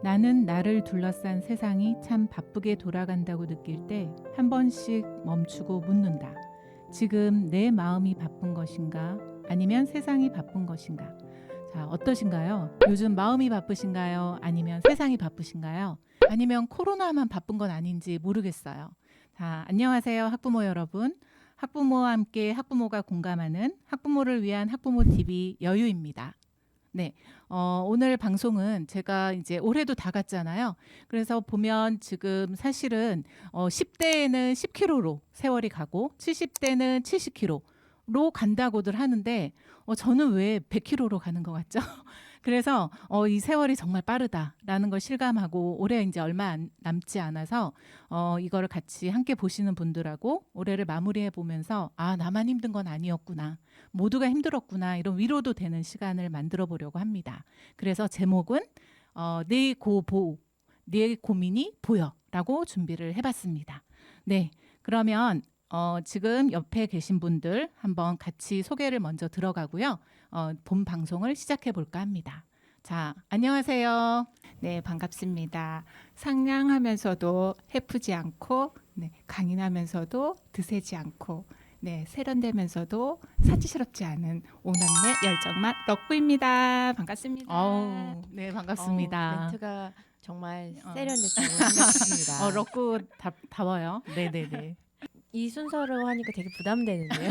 나는 나를 둘러싼 세상이 참 바쁘게 돌아간다고 느낄 때 한 번씩 멈추고 묻는다. 지금 내 마음이 바쁜 것인가? 아니면 세상이 바쁜 것인가? 자, 어떠신가요? 요즘 마음이 바쁘신가요? 아니면 세상이 바쁘신가요? 아니면 코로나만 바쁜 건 아닌지 모르겠어요. 자, 안녕하세요, 학부모 여러분. 학부모와 함께 학부모가 공감하는 학부모를 위한 학부모 TV 여유입니다. 네, 오늘 방송은 제가 이제 올해도 다 갔잖아요. 그래서 보면 지금 사실은 10대에는 10km로 세월이 가고 70대는 70km로 간다고들 하는데 저는 왜 100km로 가는 것 같죠? 그래서 이 세월이 정말 빠르다라는 걸 실감하고 올해 이제 얼마 남지 않아서 이거를 같이 함께 보시는 분들하고 올해를 마무리해 보면서 아, 나만 힘든 건 아니었구나. 모두가 힘들었구나. 이런 위로도 되는 시간을 만들어 보려고 합니다. 그래서 제목은 내 고보, 내 고민이 보여라고 준비를 해봤습니다. 네, 그러면 지금 옆에 계신 분들 한번 같이 소개를 먼저 들어가고요. 본 방송을 시작해 볼까 합니다. 자, 안녕하세요. 네, 반갑습니다. 상냥하면서도 해프지 않고, 네, 강인하면서도 드세지 않고, 네, 세련되면서도 사치스럽지 않은 오남매 열정맛 럭구입니다. 반갑습니다. 네, 반갑습니다. 멘트가 정말 어. 세련됐다고 생각합니다. 럭구 다워요. 네네네. 이 순서로 하니까 되게 부담되는데요.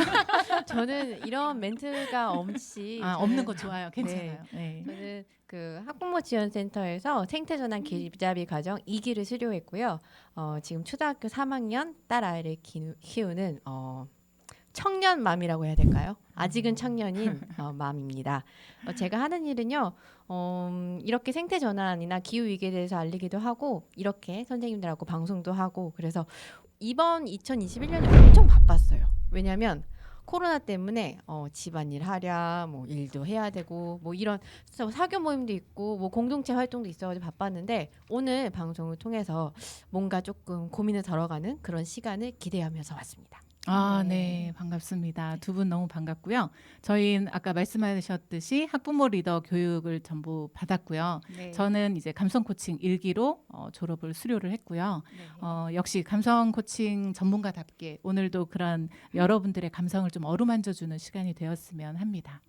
저는 이런 멘트가 없이 없는 거 좋아요. 괜찮아요. 네. 저는 그 학부모 지원센터에서 생태전환 길잡이 과정 2기를 수료했고요. 지금 초등학교 3학년 딸 아이를 키우는 청년맘이라고 해야 될까요? 아직은 청년인 맘입니다. 제가 하는 일은요. 이렇게 생태전환이나 기후위기에 대해서 알리기도 하고 이렇게 선생님들하고 방송도 하고 그래서 이번 2021년에 엄청 바빴어요. 왜냐하면 코로나 때문에 집안일 하랴 뭐 일도 해야 되고 뭐 이런 사교 모임도 있고 뭐 공동체 활동도 있어가지고 바빴는데 오늘 방송을 통해서 뭔가 조금 고민을 덜어가는 그런 시간을 기대하면서 왔습니다. 네, 반갑습니다. 두 분 너무 반갑고요. 저희는 아까 말씀하셨듯이 학부모 리더 교육을 전부 받았고요. 네. 저는 이제 감성 코칭 1기로 졸업을 수료를 했고요. 네. 역시 감성 코칭 전문가답게 오늘도 그런 여러분들의 감성을 좀 어루만져주는 시간이 되었으면 합니다.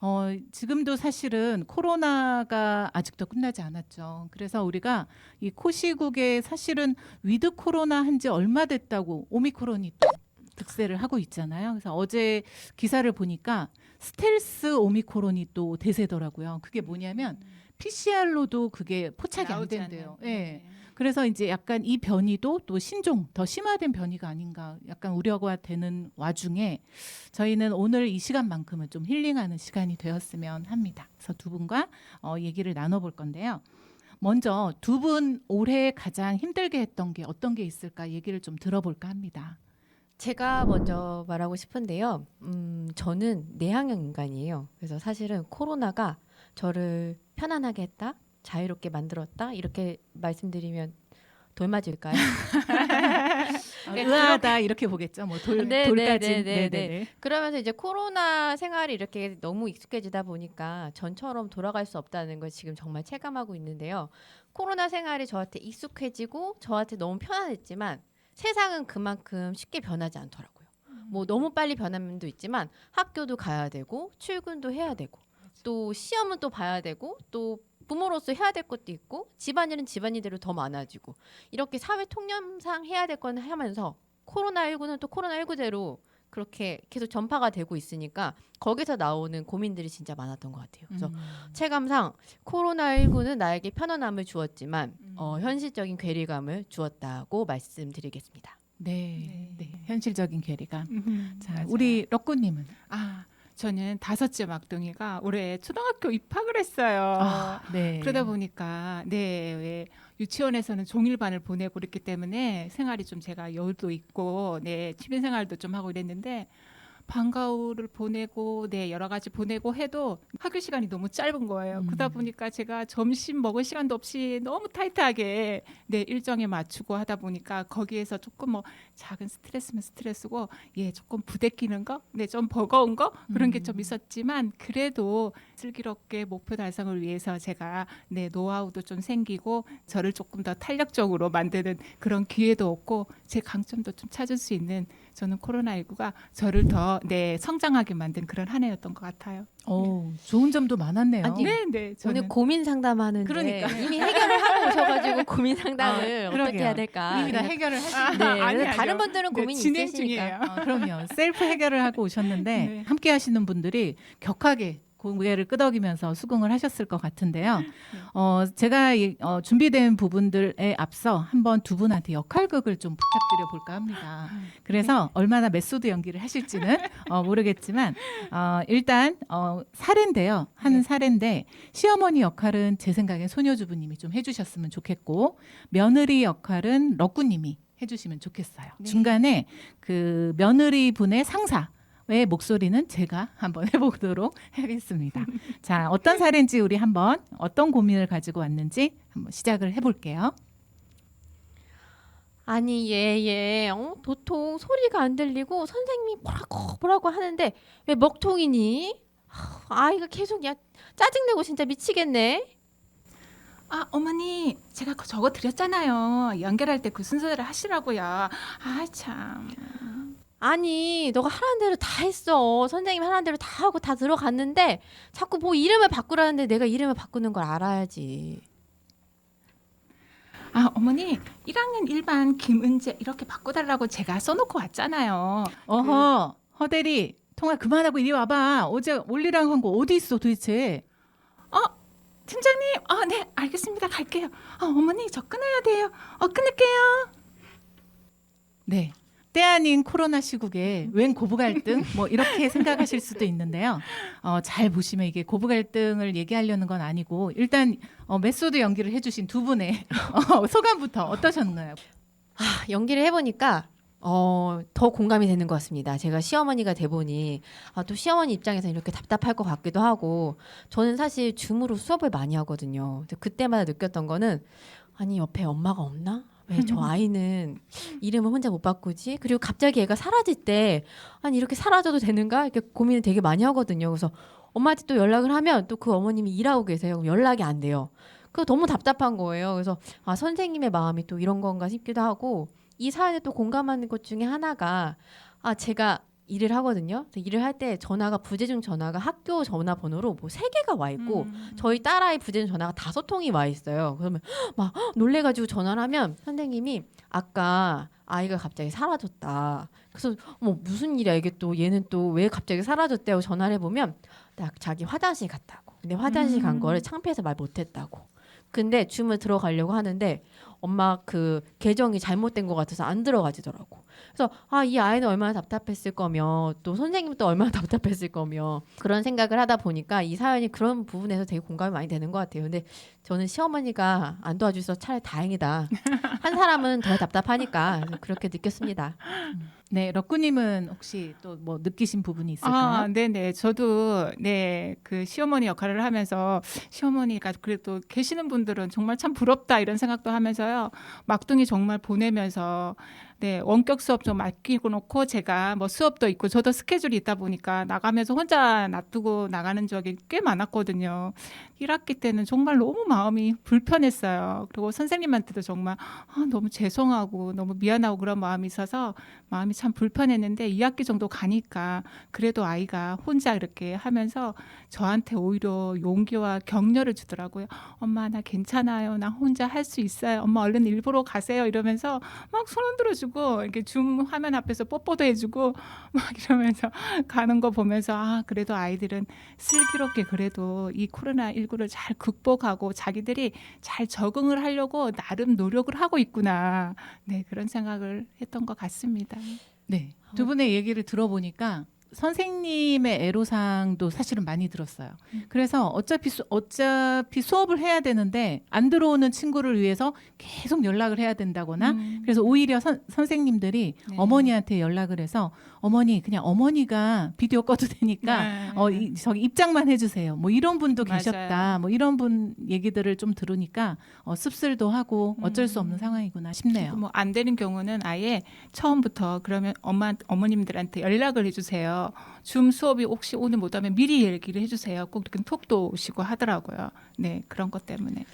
네. 지금도 사실은 코로나가 아직도 끝나지 않았죠. 그래서 우리가 이 코시국에 사실은 위드 코로나 한지 얼마 됐다고 오미크론이 또 득세를 하고 있잖아요. 그래서 어제 기사를 보니까 스텔스 오미크론이 또 대세더라고요. 그게 뭐냐면 PCR로도 그게 포착이 안 된대요. 예. 네. 그래서 이제 약간 이 변이도 또 신종 더 심화된 변이가 아닌가 약간 우려가 되는 와중에 저희는 오늘 이 시간만큼은 좀 힐링하는 시간이 되었으면 합니다. 그래서 두 분과 얘기를 나눠볼 건데요. 먼저 두 분 올해 가장 힘들게 했던 게 어떤 게 있을까 얘기를 좀 들어볼까 합니다. 제가 먼저 말하고 싶은데요. 저는 내향형 인간이에요. 그래서 사실은 코로나가 저를 편안하게 했다, 자유롭게 만들었다 이렇게 말씀드리면 돌맞을까요? 의아하다 이렇게 보겠죠. 뭐 돌까지. 네네네. 그러면서 이제 코로나 생활이 이렇게 너무 익숙해지다 보니까 전처럼 돌아갈 수 없다는 걸 지금 정말 체감하고 있는데요. 코로나 생활이 저한테 익숙해지고 저한테 너무 편안했지만 세상은 그만큼 쉽게 변하지 않더라고요. 뭐 너무 빨리 변한 면도 있지만 학교도 가야 되고 출근도 해야 되고 또 시험은 또 봐야 되고 또 부모로서 해야 될 것도 있고 집안일은 집안일대로 더 많아지고 이렇게 사회 통념상 해야 될 건 하면서 코로나19는 또 코로나19대로 그렇게 계속 전파가 되고 있으니까 거기서 나오는 고민들이 진짜 많았던 것 같아요. 그래서 체감상 코로나19는 나에게 편안함을 주었지만 현실적인 괴리감을 주었다고 말씀드리겠습니다. 네. 현실적인 괴리감. 자, 맞아요. 우리 럭구님은 저는 다섯째 막둥이가 올해 초등학교 입학을 했어요. 네. 그러다 보니까 왜 유치원에서는 종일반을 보내고 그랬기 때문에 생활이 좀 제가 여유도 있고 취미 생활도 좀 하고 이랬는데 방과후를 보내고 네 여러 가지 보내고 해도 학교 시간이 너무 짧은 거예요. 그러다 보니까 제가 점심 먹을 시간도 없이 너무 타이트하게 네 일정에 맞추고 하다 보니까 거기에서 조금 뭐 작은 스트레스면 스트레스고 예 조금 부대끼는 거, 네 좀 버거운 거 그런 게 좀 있었지만 그래도 슬기롭게 목표 달성을 위해서 제가 네 노하우도 좀 생기고 저를 조금 더 탄력적으로 만드는 그런 기회도 얻고 제 강점도 좀 찾을 수 있는 저는 코로나19가 저를 더 네 성장하게 만든 그런 한 해였던 것 같아요. 좋은 점도 많았네요. 아니, 네, 저는 오늘 고민 상담하는데 그러니까. 이미 해결을 하고 오셔가지고 고민 상담을 어떻게 그러게요. 해야 될까? 이미 다 해결을 하신 네, 아니, 그래서 다른 아니요. 분들은 네, 고민이 진행 있으시니까. 중이에요. 그럼요. 셀프 해결을 하고 오셨는데 네. 함께 하시는 분들이 격하게 고개를 끄덕이면서 수긍을 하셨을 것 같은데요. 제가 준비된 부분들에 앞서 한번 두 분한테 역할극을 좀 부탁드려 볼까 합니다. 그래서 얼마나 메소드 연기를 하실지는 모르겠지만 일단 사례인데요. 하는 사례인데 시어머니 역할은 제 생각엔 소녀주부님이 좀 해주셨으면 좋겠고 며느리 역할은 럭구님이 해주시면 좋겠어요. 네. 중간에 그 며느리 분의 상사 의 목소리는 제가 한번 해보도록 하겠습니다. 자, 어떤 사례인지 우리 한번 어떤 고민을 가지고 왔는지 한번 시작을 해볼게요. 아니 얘 도통 소리가 안 들리고 선생님이 뭐라고 하는데 왜 먹통이니? 아이가 계속 야 짜증내고 진짜 미치겠네. 아 어머니 제가 저거 드렸잖아요. 연결할 때 그 순서대로 하시라고요. 아 참. 아니 너가 하라는 대로 다 했어. 선생님 하라는 대로 다 하고 다 들어갔는데 자꾸 뭐 이름을 바꾸라는데 내가 이름을 바꾸는 걸 알아야지. 아 어머니 1학년 1반 김은재 이렇게 바꿔달라고 제가 써놓고 왔잖아요. 어허, 허대리 통화 그만하고 이리 와봐. 어제 올리라고 한 거 어디 있어 도대체? 팀장님 네 알겠습니다 갈게요. 어머니 저 끊어야 돼요. 끊을게요. 네. 때 아닌 코로나 시국에 웬 고부 갈등 뭐 이렇게 생각하실 수도 있는데요. 잘 보시면 이게 고부 갈등을 얘기하려는 건 아니고 일단 메소드 연기를 해주신 두 분의 소감부터 어떠셨나요? 연기를 해보니까 더 공감이 되는 것 같습니다. 제가 시어머니가 돼 보니 또 시어머니 입장에서 이렇게 답답할 것 같기도 하고 저는 사실 줌으로 수업을 많이 하거든요. 근데 그때마다 느꼈던 거는 아니 옆에 엄마가 없나? 왜 저 아이는 이름을 혼자 못 바꾸지? 그리고 갑자기 애가 사라질 때 아니 이렇게 사라져도 되는가? 이렇게 고민을 되게 많이 하거든요. 그래서 엄마한테 또 연락을 하면 또 그 어머님이 일하고 계세요. 그럼 연락이 안 돼요. 그거 너무 답답한 거예요. 그래서 선생님의 마음이 또 이런 건가 싶기도 하고 이 사연에 또 공감하는 것 중에 하나가 제가 일을 하거든요. 일을 할 때 전화가 부재중 전화가 학교 전화번호로 뭐 3개가 와 있고 저희 딸아이 부재중 전화가 5통이 와 있어요. 그러면 막 놀래가지고 전화를 하면 선생님이 아까 아이가 갑자기 사라졌다. 그래서 무슨 일이야 이게 또 얘는 또 왜 갑자기 사라졌대 하고 전화를 해보면 딱 자기 화장실 갔다고. 근데 화장실 간 거를 창피해서 말 못했다고. 근데 줌을 들어가려고 하는데 엄마 그 계정이 잘못된 것 같아서 안 들어가지더라고. 그래서 이 아이는 얼마나 답답했을 거며 또 선생님도 얼마나 답답했을 거며 그런 생각을 하다 보니까 이 사연이 그런 부분에서 되게 공감이 많이 되는 것 같아요. 근데 저는 시어머니가 안 도와주셔서 차라리 다행이다. 한 사람은 더 답답하니까 그렇게 느꼈습니다. 네, 럭구님은 혹시 또 뭐 느끼신 부분이 있을까요? 네네. 저도 그 시어머니 역할을 하면서 시어머니가 그래도 계시는 분들은 정말 참 부럽다 이런 생각도 하면서요. 막둥이 정말 보내면서 원격 수업 좀 맡기고 놓고 제가 뭐 수업도 있고 저도 스케줄이 있다 보니까 나가면서 혼자 놔두고 나가는 적이 꽤 많았거든요. 1학기 때는 정말 너무 마음이 불편했어요. 그리고 선생님한테도 정말 너무 죄송하고 너무 미안하고 그런 마음이 있어서 마음이 참 불편했는데 2학기 정도 가니까 그래도 아이가 혼자 이렇게 하면서 저한테 오히려 용기와 격려를 주더라고요. 엄마 나 괜찮아요. 나 혼자 할 수 있어요. 엄마 얼른 일부러 가세요. 이러면서 막 손 흔들어주고 이렇게 줌 화면 앞에서 뽀뽀도 해주고 막 이러면서 가는 거 보면서 그래도 아이들은 슬기롭게 그래도 이 코로나19를 잘 극복하고 자기들이 잘 적응을 하려고 나름 노력을 하고 있구나. 네, 그런 생각을 했던 것 같습니다. 네, 두 분의 얘기를 들어보니까 선생님의 애로사항도 사실은 많이 들었어요. 그래서 어차피 수업을 해야 되는데 안 들어오는 친구를 위해서 계속 연락을 해야 된다거나 그래서 오히려 선생님들이 네. 어머니한테 연락을 해서 어머니 그냥 어머니가 비디오 꺼도 되니까 네. 저기 입장만 해주세요. 뭐 이런 분도 맞아요. 계셨다. 뭐 이런 분 얘기들을 좀 들으니까 씁쓸도 하고 어쩔 수 없는 상황이구나 싶네요. 뭐 안 되는 경우는 아예 처음부터 그러면 어머님들한테 연락을 해주세요. 줌 수업이 혹시 오늘 못하면 미리 얘기를 해주세요. 꼭 이렇게 톡도 오시고 하더라고요. 네, 그런 것 때문에.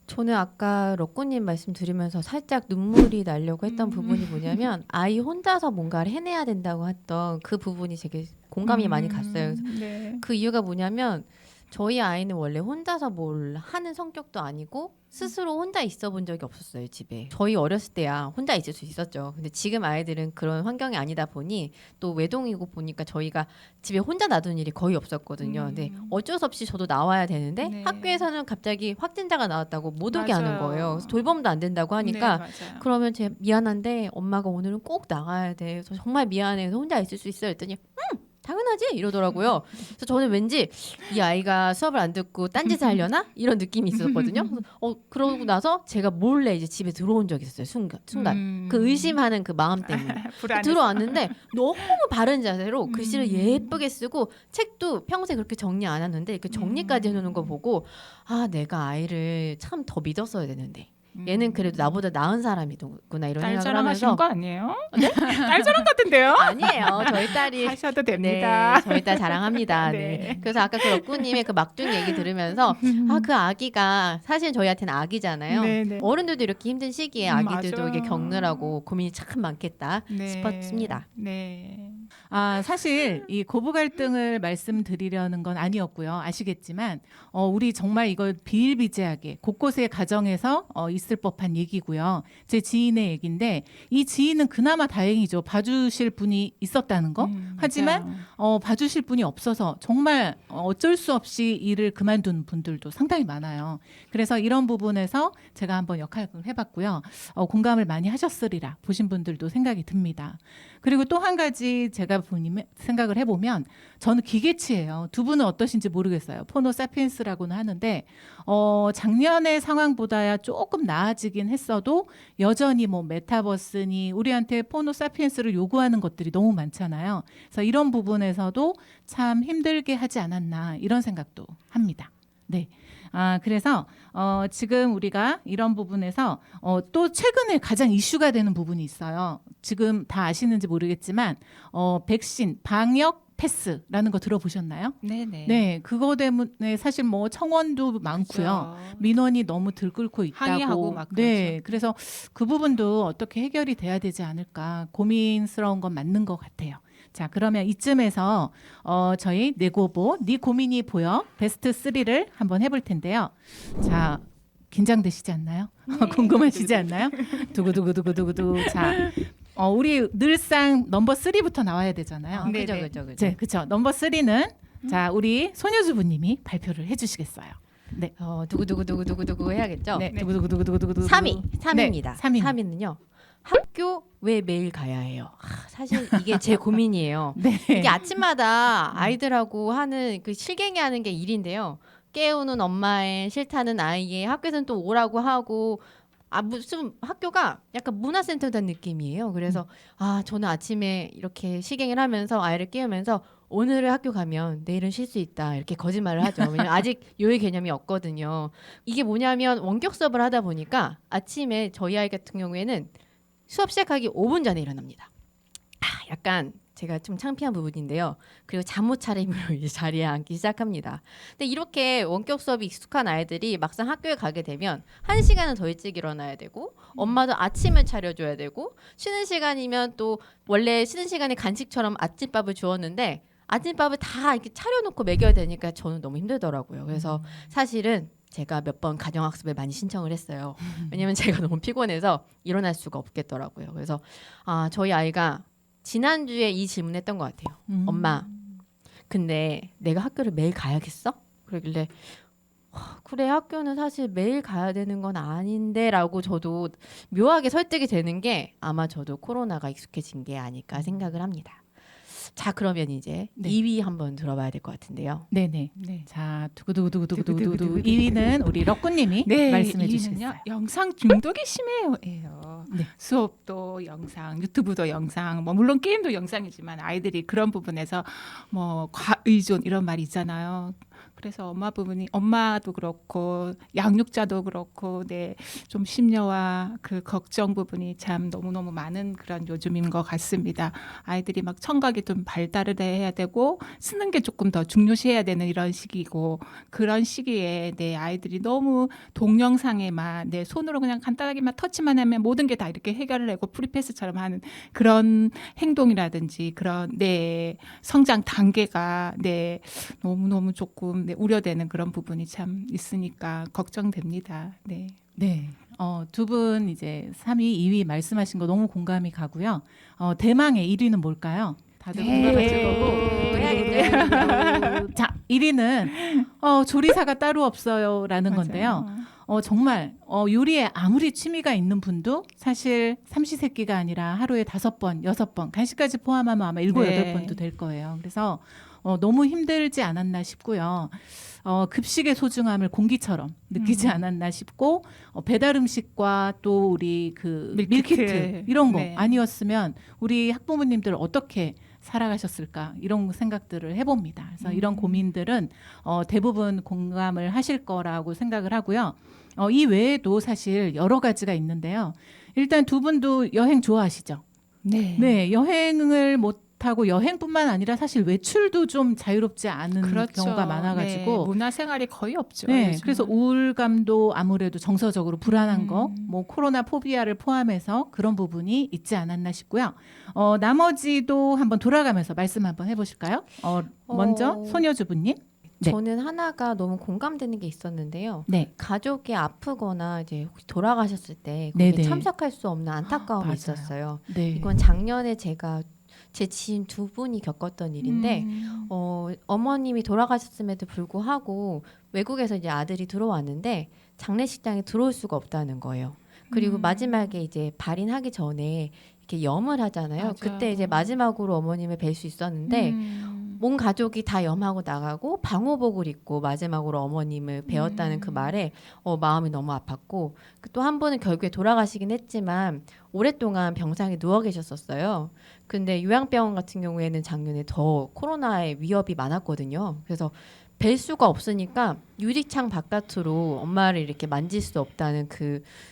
저는 아까 럭꾸님 말씀 드리면서 살짝 눈물이 나려고 했던 부분이 뭐냐면 아이 혼자서 뭔가를 해내야 된다고 했던 그 부분이 되게 공감이 많이 갔어요. 네. 그 이유가 뭐냐면 저희 아이는 원래 혼자서 뭘 하는 성격도 아니고 스스로 혼자 있어 본 적이 없었어요, 집에. 저희 어렸을 때야 혼자 있을 수 있었죠. 근데 지금 아이들은 그런 환경이 아니다 보니 또 외동이고 보니까 저희가 집에 혼자 놔둔 일이 거의 없었거든요. 근데 어쩔 수 없이 저도 나와야 되는데 네. 학교에서는 갑자기 확진자가 나왔다고 못 오게 맞아요. 하는 거예요. 그래서 돌봄도 안 된다고 하니까 네, 맞아요. 그러면 제가 미안한데 엄마가 오늘은 꼭 나가야 돼. 그래서 정말 미안해. 그래서 혼자 있을 수 있어요. 했더니 당연하지 이러더라고요. 그래서 저는 왠지 이 아이가 수업을 안 듣고 딴짓을 하려나 이런 느낌이 있었거든요. 그래서 그러고 나서 제가 몰래 이제 집에 들어온 적이 있었어요. 순간 그 의심하는 그 마음 때문에 불안해서. 들어왔는데 너무 바른 자세로 글씨를 예쁘게 쓰고 책도 평소에 그렇게 정리 안 하는데 그 정리까지 해놓는 거 보고 아 내가 아이를 참 더 믿었어야 되는데. 얘는 그래도 나보다 나은 사람이구나 이런 딸 생각을 자랑하시는 하면서 거 아니에요? 딸 자랑 같은데요? 아니에요. 저희 딸이 하셔도 됩니다. 네, 저희 딸 자랑합니다. 네. 네. 그래서 아까 그 럭꾸님의 그 막둥이 얘기 들으면서 아 그 아기가 사실 저희한테는 아기잖아요. 네, 네. 어른들도 이렇게 힘든 시기에 아기들도 맞아요. 이게 겪느라고 고민이 참 많겠다 네. 싶었습니다. 네. 사실 이 고부 갈등을 말씀드리려는 건 아니었고요. 아시겠지만 우리 정말 이걸 비일비재하게 곳곳의 가정에서 있을 법한 얘기고요. 제 지인의 얘기인데 이 지인은 그나마 다행이죠. 봐주실 분이 있었다는 거. 하지만 봐주실 분이 없어서 정말 어쩔 수 없이 일을 그만둔 분들도 상당히 많아요. 그래서 이런 부분에서 제가 한번 역할을 해봤고요. 공감을 많이 하셨으리라 보신 분들도 생각이 듭니다. 그리고 또 한 가지 제가 생각을 해보면 저는 기계치예요. 두 분은 어떠신지 모르겠어요. 포노 사피엔스라고는 하는데 작년의 상황보다야 조금 나아지긴 했어도 여전히 뭐 메타버스니 우리한테 포노 사피엔스를 요구하는 것들이 너무 많잖아요. 그래서 이런 부분에서도 참 힘들게 하지 않았나 이런 생각도 합니다. 네. 그래서 지금 우리가 이런 부분에서 또 최근에 가장 이슈가 되는 부분이 있어요. 지금 다 아시는지 모르겠지만 백신 방역 패스라는 거 들어보셨나요? 네네. 네, 그거 때문에 사실 뭐 청원도 많고요. 그렇죠. 민원이 너무 들끓고 있다고. 항의하고 막 네, 그래서 그 부분도 어떻게 해결이 돼야 되지 않을까 고민스러운 건 맞는 것 같아요. 자, 그러면 이쯤에서 저희 내고보 네 고민이 보여 베스트 3를 한번 해볼 텐데요. 자, 긴장되시지 않나요? 궁금하시지 않나요? 두구두구두구두구두. 자, 우리 늘상 넘버 3부터 나와야 되잖아요. 네, 네. 그죠. 네, 그렇죠. 넘버 3는 자, 우리 손효주부님이 발표를 해주시겠어요. 네, 두구두구두구두구두구 해야겠죠. 네, 두구두구두구두구두구. 3위입니다. 네, 3위. 3위는요. 학교 왜 매일 가야 해요? 사실 이게 제 고민이에요. 네. 이게 아침마다 아이들하고 하는 그 실갱이하는 게 일인데요. 깨우는 엄마의 싫다는 아이의 학교에서는 또 오라고 하고 무슨 학교가 약간 문화센터 된 느낌이에요. 그래서 저는 아침에 이렇게 실갱이를 하면서 아이를 깨우면서 오늘을 학교 가면 내일은 쉴 수 있다 이렇게 거짓말을 하죠. 왜냐면 아직 요의 개념이 없거든요. 이게 뭐냐면 원격 수업을 하다 보니까 아침에 저희 아이 같은 경우에는 수업 시작하기 5분 전에 일어납니다. 약간 제가 좀 창피한 부분인데요. 그리고 잠옷 차림으로 이제 자리에 앉기 시작합니다. 근데 이렇게 원격 수업이 익숙한 아이들이 막상 학교에 가게 되면 1시간은 더 일찍 일어나야 되고 엄마도 아침을 차려줘야 되고 쉬는 시간이면 또 원래 쉬는 시간에 간식처럼 아침밥을 주었는데 아침밥을 다 이렇게 차려놓고 먹여야 되니까 저는 너무 힘들더라고요. 그래서 사실은 제가 몇 번 가정학습을 많이 신청을 했어요. 왜냐면 제가 너무 피곤해서 일어날 수가 없겠더라고요. 그래서 저희 아이가 지난주에 이 질문했던 것 같아요. 엄마, 근데 내가 학교를 매일 가야겠어? 그러길래 그래 학교는 사실 매일 가야 되는 건 아닌데 라고 저도 묘하게 설득이 되는 게 아마 저도 코로나가 익숙해진 게 아닐까 생각을 합니다. 자, 그러면 이제 네. 2위 한번 들어봐야 될 것 같은데요. 네네. 네. 자, 두구두구두구두구두구 두구두구두구두구. 2위는 우리 럭꾸님이 네, 말씀해 2위는요. 주시겠어요? 영상 중독이 심해요. 네. 수업도 영상, 유튜브도 영상, 뭐 물론 게임도 영상이지만 아이들이 그런 부분에서 뭐 과의존 이런 말이 있잖아요. 그래서 엄마도 그렇고 양육자도 그렇고 좀 심려와 그 걱정 부분이 참 너무너무 많은 그런 요즘인 것 같습니다. 아이들이 막 청각이 좀 발달을 해야 되고 쓰는 게 조금 더 중요시해야 되는 이런 시기고 그런 시기에 아이들이 너무 동영상에만 손으로 그냥 간단하게만 터치만 하면 모든 게 다 이렇게 해결을 하고 프리패스처럼 하는 그런 행동이라든지 그런 성장 단계가 너무너무 조금 우려되는 그런 부분이 참 있으니까 걱정됩니다. 네. 네. 두 분 이제 3위, 2위 말씀하신 거 너무 공감이 가고요. 대망의 1위는 뭘까요? 다들 공감하실 거고. 해야겠네요. 자, 1위는 조리사가 따로 없어요라는 맞아요. 건데요. 정말 요리에 아무리 취미가 있는 분도 사실 삼시세끼가 아니라 하루에 5번, 6번, 간식까지 포함하면 아마 7, 네. 8번도 될 거예요. 그래서 너무 힘들지 않았나 싶고요. 급식의 소중함을 공기처럼 느끼지 않았나 싶고 배달 음식과 또 우리 그 밀키트 이런 거 네. 아니었으면 우리 학부모님들 어떻게 살아가셨을까 이런 생각들을 해봅니다. 그래서 이런 고민들은 대부분 공감을 하실 거라고 생각을 하고요. 이 외에도 사실 여러 가지가 있는데요. 일단 두 분도 여행 좋아하시죠? 네. 네, 여행을 못하고 여행뿐만 아니라 사실 외출도 좀 자유롭지 않은 그렇죠. 경우가 많아가지고 문화생활이 거의 없죠. 네, 요즘은. 그래서 우울감도 아무래도 정서적으로 불안한 거, 뭐 코로나 포비아를 포함해서 그런 부분이 있지 않았나 싶고요. 나머지도 한번 돌아가면서 말씀 한번 해보실까요? 먼저 소녀주부님. 네. 저는 하나가 너무 공감되는 게 있었는데요. 네, 가족이 아프거나 이제 혹시 돌아가셨을 때 네네. 거기에 참석할 수 없는 안타까움이 맞아요. 있었어요. 네. 이건 작년에 제가 제 지인 2분이 겪었던 일인데 어머님이 돌아가셨음에도 불구하고 외국에서 이제 아들이 들어왔는데 장례식장에 들어올 수가 없다는 거예요. 그리고 마지막에 이제 발인하기 전에 이렇게 염을 하잖아요. 맞아요. 그때 이제 마지막으로 어머님을 뵐 수 있었는데 온 가족이 다 염하고 나가고 방호복을 입고 마지막으로 어머님을 배웠다는 그 말에 마음이 너무 아팠고 또 한 분은 결국에 돌아가시긴 했지만 오랫동안 병상에 누워 계셨었어요. 근데 요양병원 같은 경우에는 작년에 더 코로나의 위협이 많았거든요. 그래서 뵐 수가 없으니까 유리창 바깥으로 엄마를 이렇게 만질 수 없다는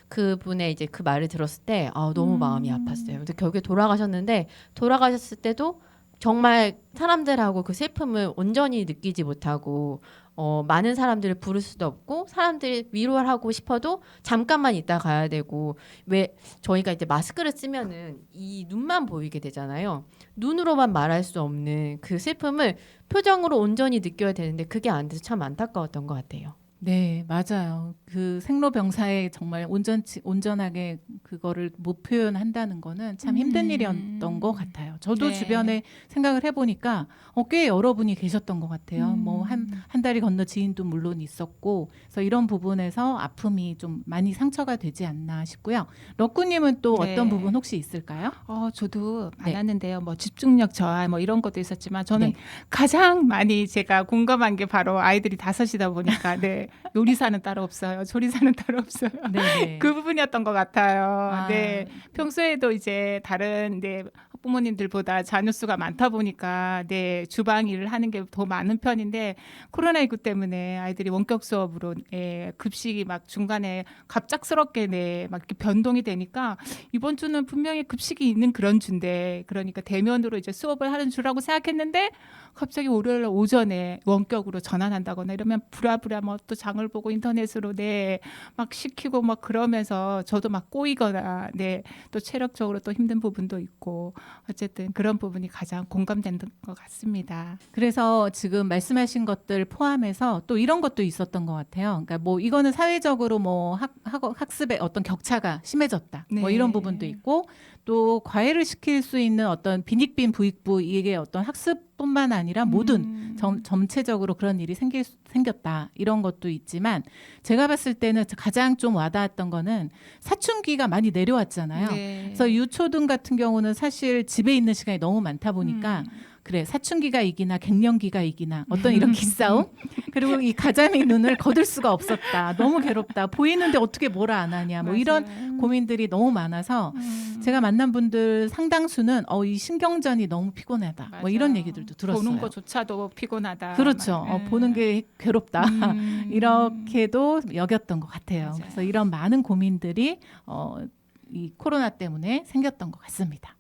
그분의 이제 그 말을 들었을 때 너무 마음이 아팠어요. 근데 결국에 돌아가셨는데 돌아가셨을 때도 정말 사람들하고 그 슬픔을 온전히 느끼지 못하고 많은 사람들을 부를 수도 없고 사람들이 위로를 하고 싶어도 잠깐만 있다 가야 되고 왜 저희가 이제 마스크를 쓰면은 이 눈만 보이게 되잖아요. 눈으로만 말할 수 없는 그 슬픔을 표정으로 온전히 느껴야 되는데 그게 안 돼서 참 안타까웠던 것 같아요. 네, 맞아요. 그 생로병사에 정말 온전하게 그거를 못 표현한다는 거는 참 힘든 일이었던 것 같아요. 저도 네. 주변에 생각을 해보니까 꽤 여러분이 계셨던 것 같아요. 뭐 한 달이 건너 지인도 물론 있었고, 그래서 이런 부분에서 아픔이 좀 많이 상처가 되지 않나 싶고요. 럭꾸님은 또 네. 어떤 부분 혹시 있을까요? 저도 네. 많았는데요. 뭐 집중력 저하 뭐 이런 것도 있었지만 저는 네. 가장 많이 제가 공감한 게 바로 아이들이 5이다 보니까 요리사는 따로 없어요. 조리사는 따로 없어요. 네. 그 부분이었던 것 같아요. 아, 평소에도 이제 다른 학부모님들보다 자녀 수가 많다 보니까 주방 일을 하는 게 더 많은 편인데 코로나19 때문에 아이들이 원격 수업으로 급식이 막 중간에 갑작스럽게 막 이렇게 변동이 되니까 이번 주는 분명히 급식이 있는 그런 주인데 그러니까 대면으로 이제 수업을 하는 주라고 생각했는데 갑자기 월요일 오전에 원격으로 전환한다거나 이러면 부랴부랴 뭐 또 장을 보고 인터넷으로 막 시키고 막 그러면서 저도 막 꼬이거나 또 체력적으로 또 힘든 부분도 있고 어쨌든 그런 부분이 가장 공감되는 것 같습니다. 그래서 지금 말씀하신 것들 포함해서 또 이런 것도 있었던 것 같아요. 그러니까 뭐 이거는 사회적으로 뭐 학습의 어떤 격차가 심해졌다. 뭐 네. 이런 부분도 있고 또 과외를 시킬 수 있는 어떤 빈익빈 부익부 이게 어떤 학습뿐만 아니라 모든 전체적으로 그런 일이 생겼다. 이런 것도 있지만 제가 봤을 때는 가장 좀 와닿았던 거는 사춘기가 많이 내려왔잖아요. 그래서 유초등 같은 경우는 사실 집에 있는 시간이 너무 많다 보니까 그래 사춘기가 이기나 갱년기가 이기나 어떤 이런 기싸움 그리고 이 가자미 눈을 거둘 수가 없었다. 너무 괴롭다. 보이는데 어떻게 뭐라 안 하냐. 뭐 이런 고민들이 너무 많아서 제가 만난 분들 상당수는 이 신경전이 너무 피곤하다. 뭐 이런 얘기들도 들었어요. 보는 것조차도 피곤하다. 그렇죠. 보는 게 괴롭다. 이렇게도 여겼던 것 같아요. 맞아요. 그래서 이런 많은 고민들이 이 코로나 때문에 생겼던 것 같습니다.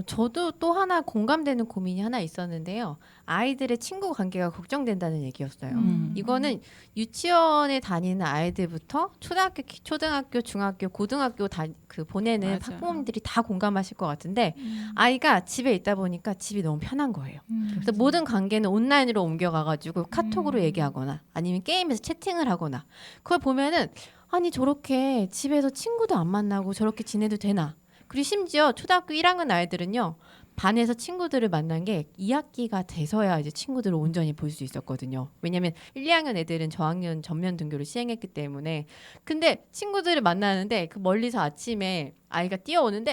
저도 또 하나 공감되는 고민이 하나 있었는데요. 아이들의 친구 관계가 걱정된다는 얘기였어요. 이거는 유치원에 다니는 아이들부터 초등학교, 중학교, 고등학교 보내는 맞아. 학부모님들이 다 공감하실 것 같은데 아이가 집에 있다 보니까 집이 너무 편한 거예요. 그래서 모든 관계는 온라인으로 옮겨가가지고 카톡으로 얘기하거나 아니면 게임에서 채팅을 하거나 그걸 보면은 아니 저렇게 집에서 친구도 안 만나고 저렇게 지내도 되나? 그리고 심지어 초등학교 1학년 아이들은요. 반에서 친구들을 만난 게 2학기가 돼서야 이제 친구들을 온전히 볼 수 있었거든요. 왜냐하면 1, 2학년 애들은 저학년 전면 등교를 시행했기 때문에. 근데 친구들을 만나는데 그 멀리서 아침에 아이가 뛰어오는데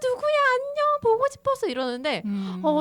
누구야 안녕 보고 싶어서 이러는데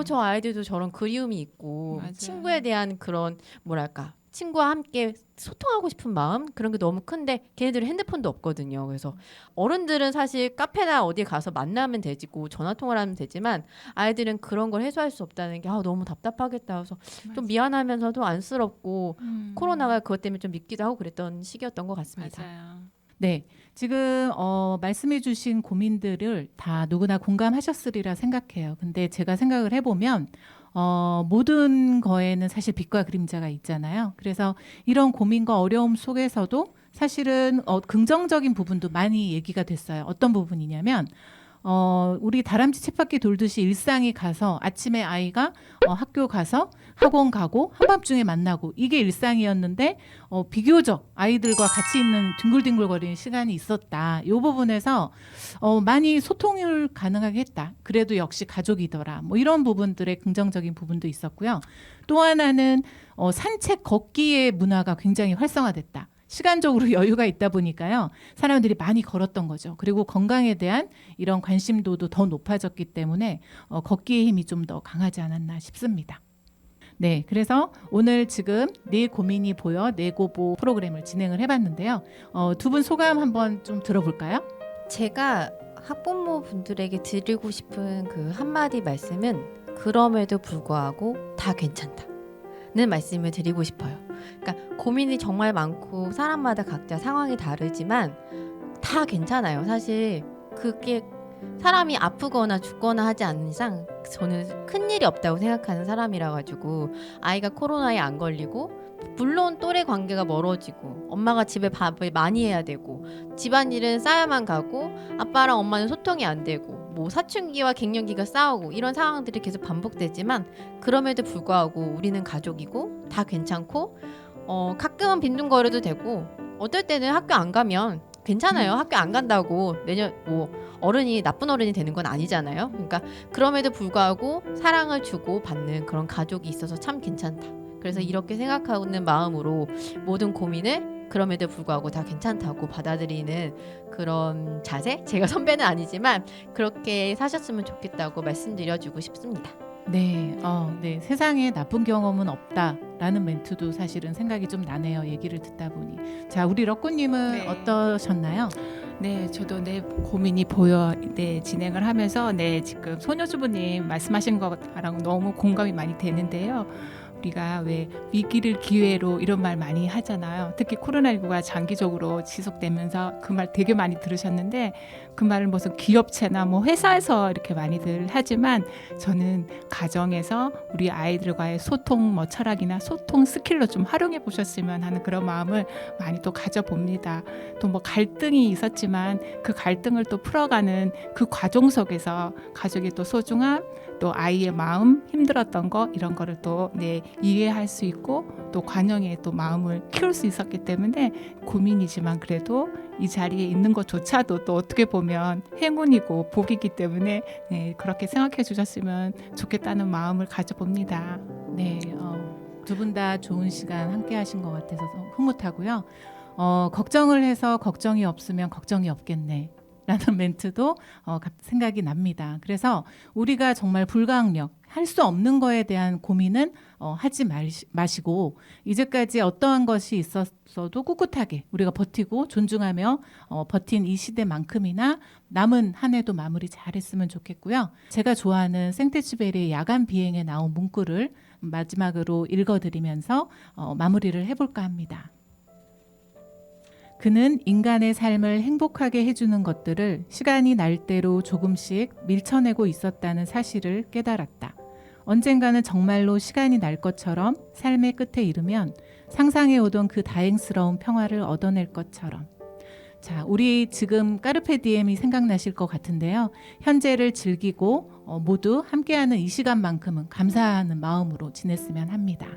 저 아이들도 저런 그리움이 있고 맞아요. 친구에 대한 그런 뭐랄까 친구와 함께 소통하고 싶은 마음 그런 게 너무 큰데 걔네들은 핸드폰도 없거든요. 그래서 어른들은 사실 카페나 어디 가서 만나면 되고 전화 통화를 하면 되지만 아이들은 그런 걸 해소할 수 없다는 게 너무 답답하겠다. 그래서 좀 미안하면서도 안쓰럽고 코로나가 그것 때문에 좀 믿기도 하고 그랬던 시기였던 것 같습니다. 맞아요. 네, 지금 말씀해주신 고민들을 다 누구나 공감하셨으리라 생각해요. 근데 제가 생각을 해보면 모든 거에는 사실 빛과 그림자가 있잖아요. 그래서 이런 고민과 어려움 속에서도 사실은 긍정적인 부분도 많이 얘기가 됐어요. 어떤 부분이냐면 우리 다람쥐 쳇바퀴 돌듯이 일상이 가서 아침에 아이가 학교 가서 학원 가고 한밤중에 만나고 이게 일상이었는데 비교적 아이들과 같이 있는 뒹굴뒹굴거리는 시간이 있었다. 이 부분에서 많이 소통을 가능하게 했다. 그래도 역시 가족이더라. 뭐 이런 부분들의 긍정적인 부분도 있었고요. 또 하나는 산책 걷기의 문화가 굉장히 활성화됐다. 시간적으로 여유가 있다 보니까요. 사람들이 많이 걸었던 거죠. 그리고 건강에 대한 이런 관심도도 더 높아졌기 때문에 걷기의 힘이 좀 더 강하지 않았나 싶습니다. 네, 그래서 오늘 지금 내 고민이 보여 내고보 프로그램을 진행을 해봤는데요. 두 분 소감 한번 좀 들어볼까요? 제가 학부모 분들에게 드리고 싶은 그 한마디 말씀은 그럼에도 불구하고 다 괜찮다는 말씀을 드리고 싶어요. 그러니까 고민이 정말 많고 사람마다 각자 상황이 다르지만 다 괜찮아요. 사실 그게 사람이 아프거나 죽거나 하지 않는 이상 저는 큰일이 없다고 생각하는 사람이라 가지고 아이가 코로나에 안 걸리고 물론 또래 관계가 멀어지고 엄마가 집에 밥을 많이 해야 되고 집안일은 쌓여만 가고 아빠랑 엄마는 소통이 안 되고 뭐 사춘기와 갱년기가 싸우고 이런 상황들이 계속 반복되지만 그럼에도 불구하고 우리는 가족이고 다 괜찮고 가끔은 빈둥거려도 되고 어떨 때는 학교 안 가면 괜찮아요. 학교 안 간다고 내년 뭐 어른이 나쁜 어른이 되는 건 아니잖아요. 그러니까 그럼에도 불구하고 사랑을 주고 받는 그런 가족이 있어서 참 괜찮다. 그래서 이렇게 생각하는 마음으로 모든 고민을 그럼에도 불구하고 다 괜찮다고 받아들이는 그런 자세? 제가 선배는 아니지만 그렇게 사셨으면 좋겠다고 말씀드려주고 싶습니다. 네, 네, 세상에 나쁜 경험은 없다라는 멘트도 사실은 생각이 좀 나네요. 얘기를 듣다 보니. 자, 우리 럭꾸님은 네. 어떠셨나요? 네, 저도 내 고민이 보여 진행을 하면서 지금 소녀주부님 말씀하신 거랑 너무 공감이 많이 되는데요. 우리가 왜 위기를 기회로 이런 말 많이 하잖아요. 특히 코로나19가 장기적으로 지속되면서 그 말 되게 많이 들으셨는데 그 말을 무슨 기업체나 뭐 회사에서 이렇게 많이들 하지만 저는 가정에서 우리 아이들과의 소통 철학이나 소통 스킬로 좀 활용해 보셨으면 하는 그런 마음을 많이 또 가져봅니다. 또 뭐 갈등이 있었지만 그 갈등을 또 풀어가는 그 과정 속에서 가족의 또 소중함 또 아이의 마음 힘들었던 거 이런 거를 또 이해할 수 있고 또 관영의 또 마음을 키울 수 있었기 때문에 고민이지만 그래도 이 자리에 있는 것조차도 또 어떻게 보면 행운이고 복이기 때문에 그렇게 생각해 주셨으면 좋겠다는 마음을 가져봅니다. 네, 두 분 다 좋은 시간 함께 하신 것 같아서 흐뭇하고요. 걱정을 해서 걱정이 없으면 걱정이 없겠네 라는 멘트도 생각이 납니다. 그래서 우리가 정말 불가항력, 할 수 없는 거에 대한 고민은 하지 마시고 이제까지 어떠한 것이 있었어도 꿋꿋하게 우리가 버티고 존중하며 버틴 이 시대만큼이나 남은 한 해도 마무리 잘했으면 좋겠고요. 제가 좋아하는 생테쥐베리의 야간 비행에 나온 문구를 마지막으로 읽어드리면서 마무리를 해볼까 합니다. 그는 인간의 삶을 행복하게 해주는 것들을 시간이 날 대로 조금씩 밀쳐내고 있었다는 사실을 깨달았다. 언젠가는 정말로 시간이 날 것처럼 삶의 끝에 이르면 상상해오던 그 다행스러운 평화를 얻어낼 것처럼. 자, 우리 지금 까르페 디엠이 생각나실 것 같은데요. 현재를 즐기고 모두 함께하는 이 시간만큼은 감사하는 마음으로 지냈으면 합니다.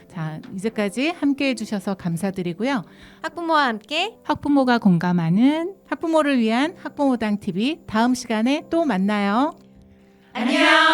자, 이제까지 함께해 주셔서 감사드리고요. 학부모와 함께 학부모가 공감하는 학부모를 위한 학부모당 TV 다음 시간에 또 만나요. 안녕.